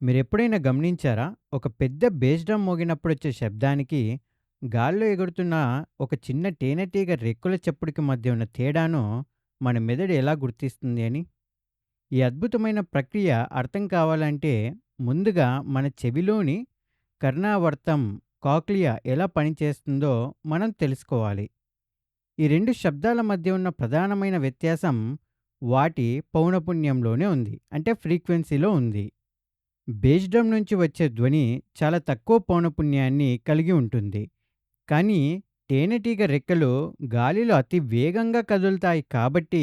మీరెప్పుడైనా గమనించారా? ఒక పెద్ద బేస్ డ్రమ్ మోగినప్పుడొచ్చే శబ్దానికి, గాల్లో ఎగురుతున్న ఒక చిన్న తేనెటీగ రెక్కల చప్పుడుకి మధ్య ఉన్న తేడాను మన మెదడు ఎలా గుర్తిస్తుంది అని? ఈ అద్భుతమైన ప్రక్రియ అర్థం కావాలంటే, ముందుగా మన చెవిలోని కర్ణావర్తం కాక్లియా ఎలా పనిచేస్తుందో మనం తెలుసుకోవాలి. ఈ 2 శబ్దాల మధ్య ఉన్న ప్రధానమైన వ్యత్యాసం వాటి పౌనఃపున్యంలోనే ఉంది. అంటే ఫ్రీక్వెన్సీలో ఉంది. బేస్ డ్రమ్ నుంచి వచ్చే ధ్వని చాలా తక్కువ పౌనఃపున్యాన్ని కలిగి ఉంటుంది. కానీ తేనెటీగ రెక్కలు గాలిలో అతి వేగంగా కదులుతాయి కాబట్టి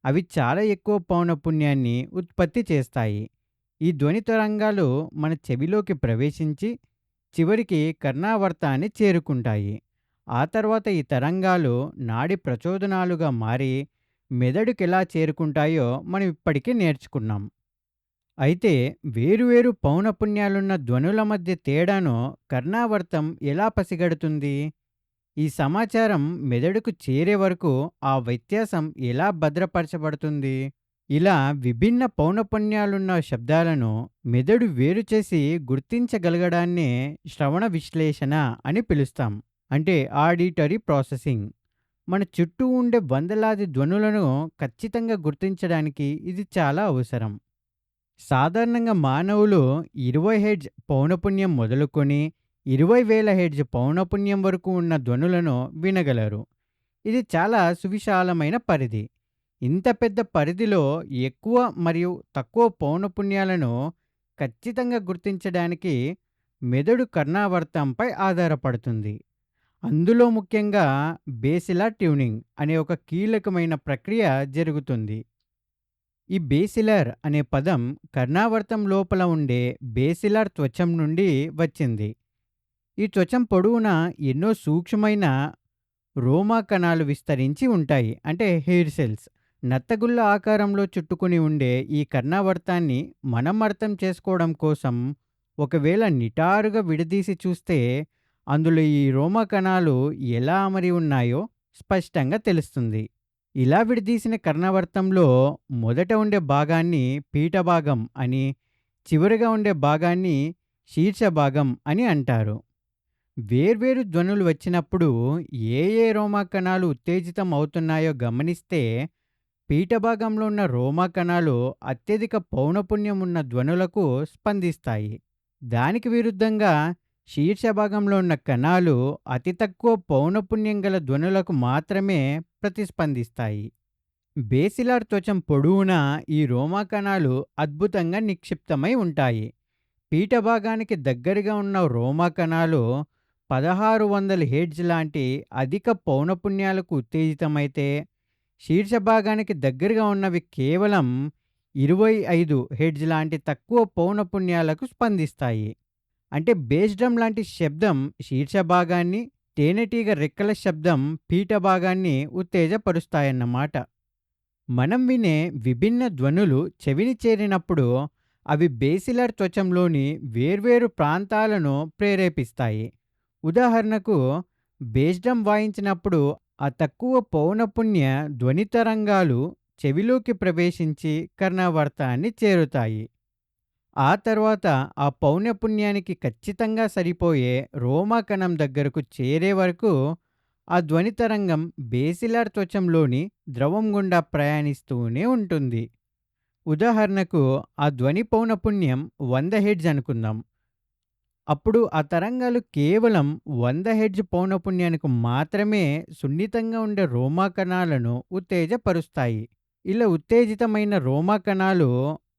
అవి చాలా ఎక్కువ పౌనఃపున్యాన్ని ఉత్పత్తి చేస్తాయి. ఈ ధ్వని తరంగాలు మన చెవిలోకి ప్రవేశించి చివరికి కర్ణావర్తాన్ని చేరుకుంటాయి. ఆ తర్వాత ఈ తరంగాలు నాడి ప్రచోదనాలుగా మారి మెదడుకెలా చేరుకుంటాయో మనం ఇప్పటికే నేర్చుకున్నాం. అయితే వేరువేరు పౌనఃపున్యాలున్న ధ్వనుల మధ్య తేడాను కర్ణావర్తం ఎలా పసిగడుతుంది? ఈ సమాచారం మెదడుకు చేరే వరకు ఆ వ్యత్యాసం ఎలా భద్రపరచబడుతుంది? ఇలా విభిన్న పౌనఃపున్యాలున్న శబ్దాలను మెదడు వేరు చేసి గుర్తించగలగడాన్నే శ్రవణ విశ్లేషణ అని పిలుస్తాం. అంటే ఆడిటరీ ప్రాసెసింగ్. మన చుట్టూ ఉండే వందలాది ధ్వనులను ఖచ్చితంగా గుర్తించడానికి ఇది చాలా అవసరం. సాధారణంగా మానవులు 20 హెర్ట్జ్ పౌనఃపున్యం మొదలుకొని 20,000 హెర్ట్జ్ పౌనఃపున్యం వరకు ఉన్న ధ్వనులను వినగలరు. ఇది చాలా సువిశాలమైన పరిధి. ఇంత పెద్ద పరిధిలో ఎక్కువ మరియు తక్కువ పౌనఃపున్యాలను ఖచ్చితంగా గుర్తించడానికి మెదడు కర్ణావర్తంపై ఆధారపడుతుంది. అందులో ముఖ్యంగా బేసిలార్ ట్యూనింగ్ అనే ఒక కీలకమైన ప్రక్రియ జరుగుతుంది. ఈ బేసిలర్ అనే పదం కర్ణావర్తం లోపల ఉండే బేసిలార్ త్వచం నుండి వచ్చింది. ఈ త్వచం పొడవునా ఎన్నో సూక్ష్మమైన రోమా కణాలు విస్తరించి ఉంటాయి. అంటే హెయిర్ సెల్స్. నత్తగుల్ల ఆకారంలో చుట్టుకుని ఉండే ఈ కర్ణావర్తాన్ని మనం అర్థం చేసుకోవడం కోసం ఒకవేళ నిటారుగా విడదీసి చూస్తే అందులో ఈ రోమా కణాలు ఎలా అమరి ఉన్నాయో స్పష్టంగా తెలుస్తుంది. ఇలా విడదీసిన కర్ణావర్తంలో మొదట ఉండే భాగాన్ని పీఠభాగం అని, చివరగా ఉండే భాగాన్ని శీర్షభాగం అని అంటారు. వేర్వేరు ధ్వనులు వచ్చినప్పుడు ఏ ఏ రోమా కణాలు ఉత్తేజితం అవుతున్నాయో గమనిస్తే పీఠభాగంలో ఉన్న రోమా కణాలు అత్యధిక పౌనఃపున్యం ఉన్న ధ్వనులకు స్పందిస్తాయి. దానికి విరుద్ధంగా శీర్షభాగంలో ఉన్న కణాలు అతి తక్కువ పౌనఃపున్యం గల ధ్వనులకు మాత్రమే ప్రతిస్పందిస్తాయి. బేసిలార్ త్వచం పొడవునా ఈ రోమా కణాలు అద్భుతంగా నిక్షిప్తమై ఉంటాయి. పీఠభాగానికి దగ్గరగా ఉన్న రోమా కణాలు 1600 హెర్ట్జ్ లాంటి అధిక పౌనఃపున్యాలకు ఉత్తేజితమైతే, శీర్షభాగానికి దగ్గరగా ఉన్నవి కేవలం 25 హెర్ట్జ్ లాంటి తక్కువ పౌనఃపున్యాలకు స్పందిస్తాయి. అంటే బేస్ డ్రమ్ లాంటి శబ్దం శీర్షభాగాన్ని, తేనెటీగ రెక్కల శబ్దం పీఠభాగాన్ని ఉత్తేజపరుస్తాయన్నమాట. మనం వినే విభిన్న ధ్వనులు చెవిని చేరినప్పుడు అవి బేసిలర్ త్వచంలోని వేర్వేరు ప్రాంతాలను ప్రేరేపిస్తాయి. ఉదాహరణకు బేస్ డ్రమ్ వాయించినప్పుడు ఆ తక్కువ పౌనఃపున్య ధ్వని తరంగాలు చెవిలోకి ప్రవేశించి కర్ణావర్తాన్ని చేరుతాయి. ఆ తర్వాత ఆ పౌనఃపున్యానికి ఖచ్చితంగా సరిపోయే రోమా కణం దగ్గరకు చేరే వరకు ఆ ధ్వని తరంగం బేసిలార్ త్వచంలోని ద్రవం గుండా ప్రయాణిస్తూనే ఉంటుంది. ఉదాహరణకు ఆ ధ్వని పౌనఃపున్యం 100 హెర్ట్జ్ అనుకుందాం. అప్పుడు ఆ తరంగాలు కేవలం 100 హెర్ట్జ్ పౌనఃపున్యానికి మాత్రమే సున్నితంగా ఉండే రోమా కణాలను ఉత్తేజపరుస్తాయి. ఇలా ఉత్తేజితమైన రోమా కణాలు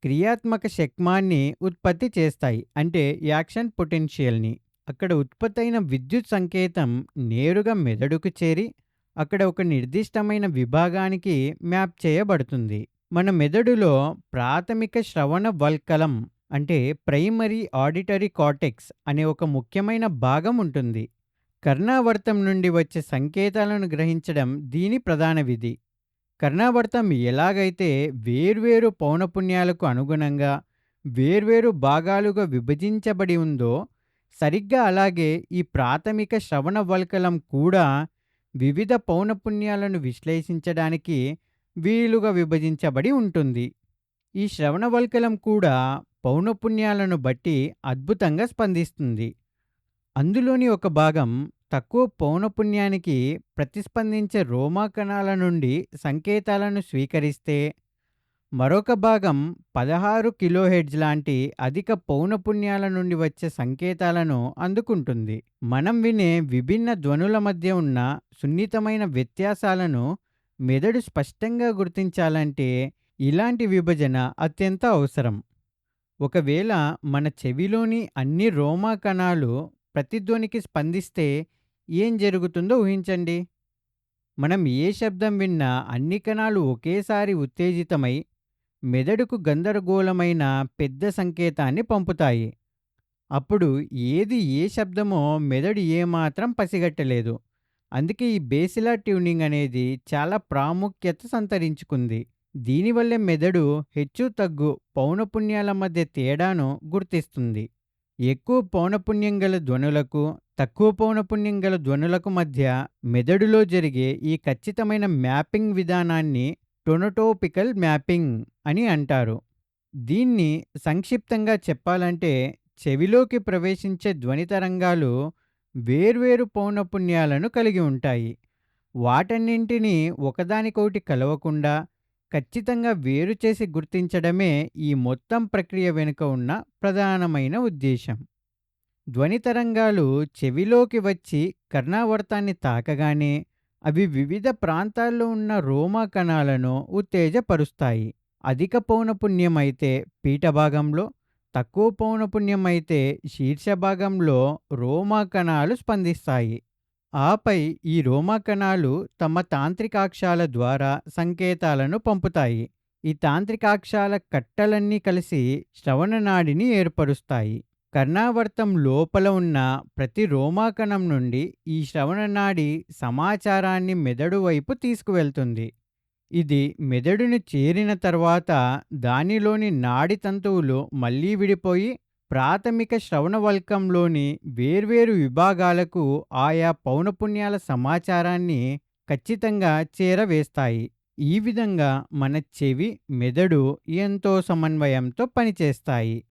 క్రియాత్మక శక్మాన్ని ఉత్పత్తి చేస్తాయి. అంటే యాక్షన్ పొటెన్షియల్ని. అక్కడ ఉత్పత్తైన విద్యుత్ సంకేతం నేరుగా మెదడుకు చేరి అక్కడ ఒక నిర్దిష్టమైన విభాగానికి మ్యాప్ చేయబడుతుంది. మన మెదడులో ప్రాథమిక శ్రవణ వల్కలం అంటే ప్రైమరీ ఆడిటరీ కార్టెక్స్ అనే ఒక ముఖ్యమైన భాగం ఉంటుంది. కర్ణావర్తం నుండి వచ్చే సంకేతాలను గ్రహించడం దీని ప్రధాన విధి. కర్ణావర్తం ఎలాగైతే వేర్వేరు పౌనఃపున్యాలకు అనుగుణంగా వేర్వేరు భాగాలుగా విభజించబడి ఉందో, సరిగ్గా అలాగే ఈ ప్రాథమిక శ్రవణ వల్కలం కూడా వివిధ పౌనఃపున్యాలను విశ్లేషించడానికి వీలుగా విభజించబడి ఉంటుంది. ఈ శ్రవణ వల్కలం కూడా పౌనఃపున్యాలను బట్టి అద్భుతంగా స్పందిస్తుంది. అందులోని ఒక భాగం తక్కువ పౌనఃపున్యానికి ప్రతిస్పందించే రోమా కణాల నుండి సంకేతాలను స్వీకరిస్తే, మరొక భాగం 16 కిలోహెర్ట్జ్ లాంటి అధిక పౌనఃపున్యాల నుండి వచ్చే సంకేతాలను అందుకుంటుంది. మనం వినే విభిన్న ధ్వనుల మధ్య ఉన్న సున్నితమైన వ్యత్యాసాలను మెదడు స్పష్టంగా గుర్తించాలంటే ఇలాంటి విభజన అత్యంత అవసరం. ఒకవేళ మన చెవిలోని అన్ని రోమా కణాలు ప్రతిధ్వనికి స్పందిస్తే ఏం జరుగుతుందో ఊహించండి. మనం ఏ శబ్దం విన్నా అన్ని కణాలు ఒకేసారి ఉత్తేజితమై మెదడుకు గందరగోళమైన పెద్ద సంకేతాన్ని పంపుతాయి. అప్పుడు ఏది ఏ శబ్దమో మెదడు ఏమాత్రం పసిగట్టలేదు. అందుకే ఈ బేసిలార్ ట్యూనింగ్ అనేది చాలా ప్రాముఖ్యత సంతరించుకుంది. దీనివల్లే మెదడు హెచ్చు తగ్గు పౌనఃపున్యాల మధ్య తేడాను గుర్తిస్తుంది. ఎక్కువ పౌనఃపున్యం గల ధ్వనులకు, తక్కువ పౌనఃపున్యం గల ధ్వనులకు మధ్య మెదడులో జరిగే ఈ ఖచ్చితమైన మ్యాపింగ్ విధానాన్ని టొనటోపికల్ మ్యాపింగ్ అని అంటారు. దీన్ని సంక్షిప్తంగా చెప్పాలంటే చెవిలోకి ప్రవేశించే ధ్వని తరంగాలు వేర్వేరు పౌనఃపున్యాలను కలిగి ఉంటాయి. వాటన్నింటినీ ఒకదానికొకటి కలవకుండా ఖచ్చితంగా వేరు చేసి గుర్తించడమే ఈ మొత్తం ప్రక్రియ వెనుక ఉన్న ప్రధానమైన ఉద్దేశం. ధ్వని తరంగాలు చెవిలోకి వచ్చి కర్ణావర్తాన్ని తాకగానే అవి వివిధ ప్రాంతాల్లో ఉన్న రోమా కణాలను ఉత్తేజపరుస్తాయి. అధిక పౌనఃపున్యం అయితే పీఠ భాగంలో, తక్కువ పౌనఃపున్యం అయితే శీర్ష భాగంలో రోమా కణాలు స్పందిస్తాయి. ఆపై ఈ రోమా కణాలు తమ తాంత్రికాక్షాల ద్వారా సంకేతాలను పంపుతాయి. ఈ తాంత్రికాక్షాల కట్టలన్నీ కలిసి శ్రవణనాడిని ఏర్పరుస్తాయి. కర్ణావర్తం లోపల ఉన్న ప్రతి రోమా కణం నుండి ఈ శ్రవణనాడి సమాచారాన్ని మెదడు వైపు తీసుకువెళ్తుంది. ఇది మెదడుని చేరిన తర్వాత దానిలోని నాడి తంతువులు మళ్ళీ విడిపోయి ప్రాథమిక శ్రవణవల్కంలోని వేర్వేరు విభాగాలకు ఆయా పౌనఃపున్యాల సమాచారాన్ని ఖచ్చితంగా చేరవేస్తాయి. ఈ విధంగా మన చెవి, మెదడు ఎంతో సమన్వయంతో పనిచేస్తాయి.